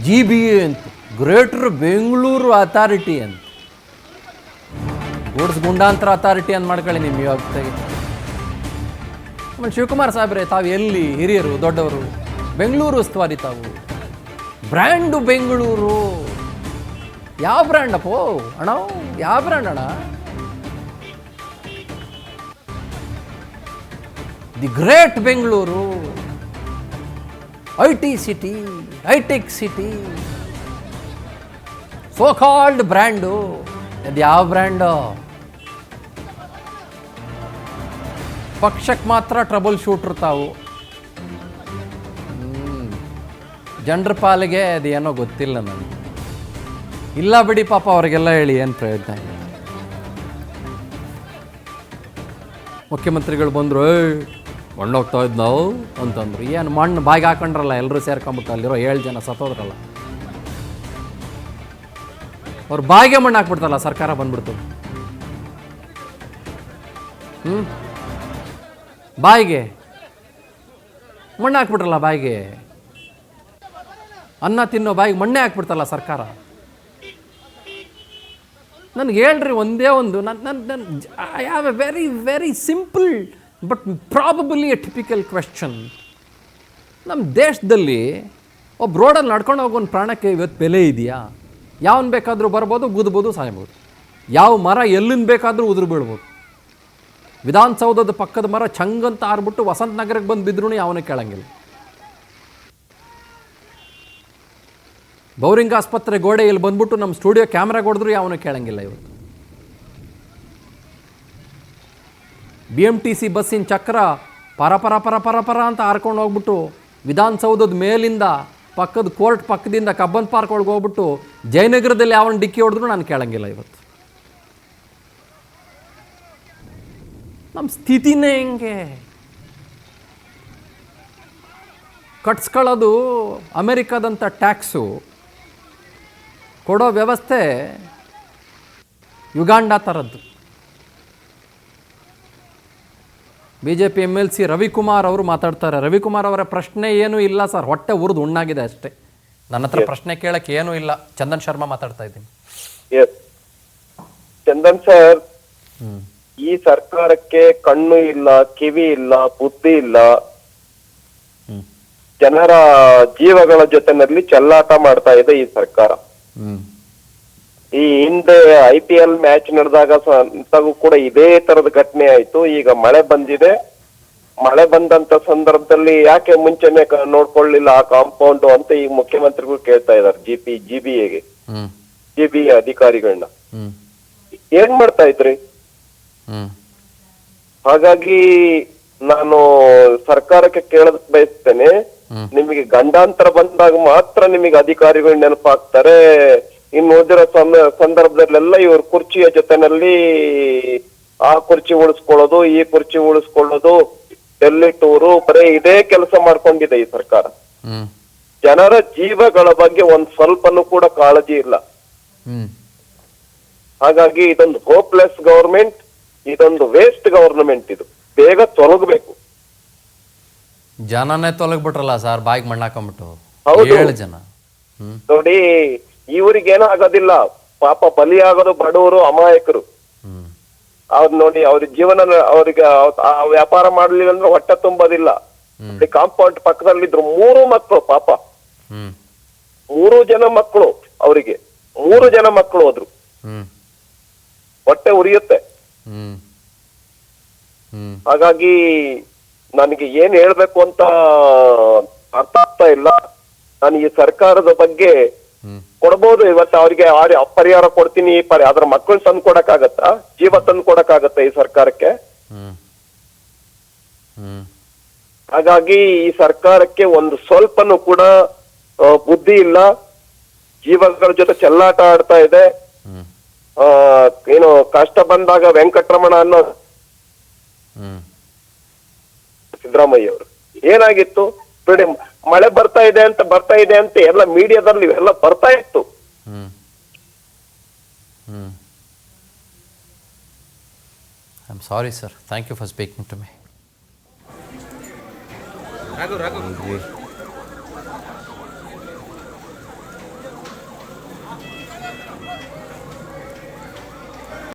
GBA ಅಂತ, greater Bengaluru authority ಅಂತ, goods ಗುಂಡಾಂತರ authority ಅಂತ ಮಾಡ್ಕೊಳ್ಳಿ ನಿಮ್ಮ ವ್ಯವಸ್ಥೆಗೆ. ಆಮೇಲೆ ಶಿವಕುಮಾರ್ ಸಾಹೇಬ್ರೆ, ತಾವು ಎಲ್ಲಿ ಹಿರಿಯರು ದೊಡ್ಡವರು, ಬೆಂಗಳೂರು ಉಸ್ತುವಾರಿ ತಾವು, ಬ್ರ್ಯಾಂಡು ಬೆಂಗಳೂರು. ಯಾವ ಬ್ರ್ಯಾಂಡ್ ಅಪ್ಪೋ ಅಣ್ಣ, ಯಾವ ಬ್ರ್ಯಾಂಡ್ ಅಣ್ಣ? The great Bengaluru, IT city, hi tech city, so called brand. ಅದು ಯಾವ ಬ್ರ್ಯಾಂಡು? ಪಕ್ಷಕ್ಕೆ ಮಾತ್ರ ಟ್ರಬಲ್ ಶೂಟ್ರ್ ತಾವು. ಜನರ ಪಾಲಿಗೆ ಅದು ಏನೋ ಗೊತ್ತಿಲ್ಲ ನನಗೆ. ಇಲ್ಲ ಬಿಡಿ ಪಾಪ, ಅವ್ರಿಗೆಲ್ಲ ಹೇಳಿ ಏನು ಪ್ರಯತ್ನ ಇಲ್ಲ. ಮುಖ್ಯಮಂತ್ರಿಗಳು ಬಂದರು, ಮಣ್ಣು ಹೋಗ್ತಾ ಇದ್ದು ನಾವು ಅಂತಂದ್ರು. ಏನು ಮಣ್ಣು ಬಾಯಿಗೆ ಹಾಕೊಂಡ್ರಲ್ಲ ಎಲ್ಲರೂ ಸೇರ್ಕೊಂಬಿಟ್ಟು, ಅಲ್ಲಿರೋ 7 ಜನ ಸತ್ತೋದ್ರಲ್ಲ, ಅವ್ರು ಬಾಯಿಗೆ ಮಣ್ಣು ಹಾಕ್ಬಿಡ್ತಲ್ಲ ಸರ್ಕಾರ ಬಂದ್ಬಿಡ್ತು. ಬಾಯಿಗೆ ಮಣ್ಣು ಹಾಕ್ಬಿಟ್ರಲ್ಲ, ಬಾಯಿಗೆ ಅನ್ನ ತಿನ್ನೋ ಬಾಯಿಗೆ ಮಣ್ಣೆ ಹಾಕ್ಬಿಡ್ತಲ್ಲ ಸರ್ಕಾರ. ನನಗೆ ಹೇಳ್ರಿ ಒಂದೇ ಒಂದು, I have A very very simple but probably A typical question. ನಮ್ಮ ದೇಶದಲ್ಲಿ ಒಬ್ಬ ರೋಡಲ್ಲಿ ನಡ್ಕೊಂಡು ಹೋಗೋ ಒಂದು ಪ್ರಾಣಕ್ಕೆ ಇವತ್ತು ಬೆಲೆ ಇದೆಯಾ? ಯಾವನ್ ಬೇಕಾದರೂ ಬರ್ಬೋದು, ಗುದ್ಬೋದು, ಸಾಯ್ಬೋದು. ಯಾವ ಮರ ಎಲ್ಲಿಂದ ಬೇಕಾದರೂ ಉದುರು ಬೀಳ್ಬೋದು. ವಿಧಾನಸೌಧದ ಪಕ್ಕದ ಮರ ಚಂಗಂತ ಆರ್ಬಿಟ್ಟು ವಸಂತ ನಗರಕ್ಕೆ ಬಂದು ಬಿದ್ರೂ ಯಾವನೇ ಕೇಳಂಗಿಲ್ಲ. ಬೌರಿಂಗ್ ಆಸ್ಪತ್ರೆ ಗೋಡೆಯಲ್ಲಿ ಬಂದ್ಬಿಟ್ಟು ನಮ್ಮ ಸ್ಟುಡಿಯೋ ಕ್ಯಾಮ್ರಾಗೆ ಹೊಡೆದ್ರು ಯಾವನೂ ಕೇಳಂಗಿಲ್ಲ. ಇವತ್ತು BMTC ಬಸ್ಸಿನ ಚಕ್ರ ಪರ ಪರ ಪರ ಪರ ಪರ ಅಂತ ಹಾರ್ಕೊಂಡು ಹೋಗ್ಬಿಟ್ಟು ವಿಧಾನಸೌಧದ ಮೇಲಿಂದ ಪಕ್ಕದ ಕೋರ್ಟ್ ಪಕ್ಕದಿಂದ ಕಬ್ಬನ್ ಪಾರ್ಕ್ ಒಳಗೆ ಹೋಗ್ಬಿಟ್ಟು ಜಯನಗರದಲ್ಲಿ ಯಾವನ ಡಿಕ್ಕಿ ಹೊಡೆದ್ರು ನಾನು ಕೇಳಂಗಿಲ್ಲ. ಇವತ್ತು ನಮ್ಮ ಸ್ಥಿತಿನೇ ಹೆಂಗೆ? ಕಟ್ಸ್ಕೊಳ್ಳೋದು ಅಮೆರಿಕದಂಥ ಟ್ಯಾಕ್ಸು, ಕೊಡೋ ವ್ಯವಸ್ಥೆ ಯುಗಾಂಡ ಥರದ್ದು. BJP MLC ರವಿಕುಮಾರ್ ಅವರು ಮಾತಾಡ್ತಾರೆ. ರವಿಕುಮಾರ್ ಅವರ ಪ್ರಶ್ನೆ ಏನೂ ಇಲ್ಲ ಸರ್, ಹೊಟ್ಟೆ ಉರಿದು ಉಣ್ಣಾಗಿದೆ ಅಷ್ಟೇ. ನನ್ನ ಹತ್ರ ಪ್ರಶ್ನೆ ಕೇಳಕ್ಕೆ ಏನೂ ಇಲ್ಲ. ಚಂದನ್ ಶರ್ಮಾ ಮಾತಾಡ್ತಾ ಇದ್ದೀನಿ. ಚಂದನ್ ಸರ್, ಈ ಸರ್ಕಾರಕ್ಕೆ ಕಣ್ಣು ಇಲ್ಲ, ಕಿವಿ ಇಲ್ಲ, ಬುದ್ಧಿ ಇಲ್ಲ. ಜನರ ಜೀವಗಳ ಜೊತೆನಲ್ಲಿ ಚೆಲ್ಲಾಟ ಮಾಡ್ತಾ ಇದೆ ಈ ಸರ್ಕಾರ. ಈ ಹಿಂದೆ IPL ಮ್ಯಾಚ್ ನಡೆದಾಗ ಕೂಡ ಇದೇ ತರದ ಘಟನೆ ಆಯ್ತು. ಈಗ ಮಳೆ ಬಂದಿದೆ, ಮಳೆ ಬಂದಂತ ಸಂದರ್ಭದಲ್ಲಿ ಯಾಕೆ ಮುಂಚೆನೆ ನೋಡ್ಕೊಳ್ಳಿಲ್ಲ ಆ ಕಾಂಪೌಂಡ್ ಅಂತ ಈಗ ಮುಖ್ಯಮಂತ್ರಿಗಳು ಕೇಳ್ತಾ ಇದಾರೆ. GBA ಅಧಿಕಾರಿಗಳನ್ನ ಏನ್ ಮಾಡ್ತಾ ಇದ್ರಿ? ಹಾಗಾಗಿ ನಾನು ಸರ್ಕಾರಕ್ಕೆ ಕೇಳದ್ ಬಯಸ್ತೇನೆ, ನಿಮಗೆ ಗಂಡಾಂತರ ಬಂದಾಗ ಮಾತ್ರ ನಿಮಗೆ ಅಧಿಕಾರಿಗಳು ನೆನಪಾಗ್ತಾರೆ. ಇನ್ನು ಓದಿರೋ ಸಂದರ್ಭದಲ್ಲೆಲ್ಲ ಇವ್ರ ಕುರ್ಚಿಯ ಜೊತೆನಲ್ಲಿ ಆ ಕುರ್ಚಿ ಉಳಿಸ್ಕೊಳ್ಳೋದು, ಈ ಕುರ್ಚಿ ಉಳಿಸ್ಕೊಳ್ಳೋದು, ಡೆಲ್ಲಿ ಟೂರು, ಬರೀ ಇದೇ ಕೆಲಸ ಮಾಡ್ಕೊಂಡಿದೆ ಈ ಸರ್ಕಾರ. ಜನರ ಜೀವಗಳ ಬಗ್ಗೆ ಒಂದ್ ಸ್ವಲ್ಪನೂ ಕೂಡ ಕಾಳಜಿ ಇಲ್ಲ. ಹಾಗಾಗಿ ಇದೊಂದು ಹೋಪ್ಲೆಸ್ ಗವರ್ಮೆಂಟ್, ಇದೊಂದು ವೇಸ್ಟ್ ಗವರ್ನಮೆಂಟ್. ಇದು ಬೇಗ ತೊಲಗಬೇಕು. ಜನನೇ ತೊಲಗ್ಬಿಟ್ರಲ್ಲ ಸರ್, ಬಾಯಿಗೆ ಮಣ್ಣು ಹಾಕೊಂಡ್ಬಿಟ್ಟು. ಹೌದು 7 ಜನ ನೋಡಿ, ಇವ್ರಿಗೇನೋ ಆಗೋದಿಲ್ಲ. ಪಾಪ ಬಲಿಯಾಗೋದು ಬಡವರು, ಅಮಾಯಕರು. ಅವ್ರು ನೋಡಿ, ಅವ್ರ ಜೀವನ ಅವ್ರಿಗೆ ವ್ಯಾಪಾರ ಮಾಡ್ಲಿಲ್ಲ ಅಂದ್ರೆ ಹೊಟ್ಟೆ ತುಂಬೋದಿಲ್ಲ. ಕಾಂಪೌಂಡ್ ಪಕ್ಕದಲ್ಲಿದ್ರು 3 ಮಕ್ಕಳು, ಪಾಪ 3 ಜನ ಮಕ್ಕಳು, ಅವರಿಗೆ 3 ಜನ ಮಕ್ಕಳು ಹೋದ್ರು. ಹೊಟ್ಟೆ ಉರಿಯುತ್ತೆ. ಹಾಗಾಗಿ ನನಗೆ ಏನ್ ಹೇಳ್ಬೇಕು ಅಂತ ಅರ್ಥ ಆಗ್ತಾ ಇಲ್ಲ. ನಾನು ಈ ಸರ್ಕಾರದ ಬಗ್ಗೆ ಕೊಡ್ಬೋದು, ಇವತ್ತು ಅವ್ರಿಗೆ ಪರಿಹಾರ ಕೊಡ್ತೀನಿ, ಅದ್ರ ಮಕ್ಕಳು ತಂದು ಕೊಡಕ್ಕಾಗತ್ತಾ? ಜೀವ ತಂದು ಕೊಡಕ್ಕಾಗತ್ತ ಈ ಸರ್ಕಾರಕ್ಕೆ? ಹಾಗಾಗಿ ಈ ಸರ್ಕಾರಕ್ಕೆ ಒಂದು ಸ್ವಲ್ಪನೂ ಕೂಡ ಬುದ್ಧಿ ಇಲ್ಲ. ಜೀವಗಳ ಜೊತೆ ಚೆಲ್ಲಾಟ ಆಡ್ತಾ ಇದೆ. ಏನು ಕಷ್ಟ ಬಂದಾಗ ವೆಂಕಟರಮಣ ಅನ್ನೋ ಸಿದ್ದರಾಮಯ್ಯ ಅವರು ಏನಾಗಿತ್ತು ಬಿಡಿ, ಮಳೆ ಬರ್ತಾ ಇದೆ ಅಂತ ಎಲ್ಲ ಮೀಡಿಯಾದಲ್ಲಿ ಎಲ್ಲ ಬರ್ತಾ ಇತ್ತು. I am sorry sir, thank you for speaking to me.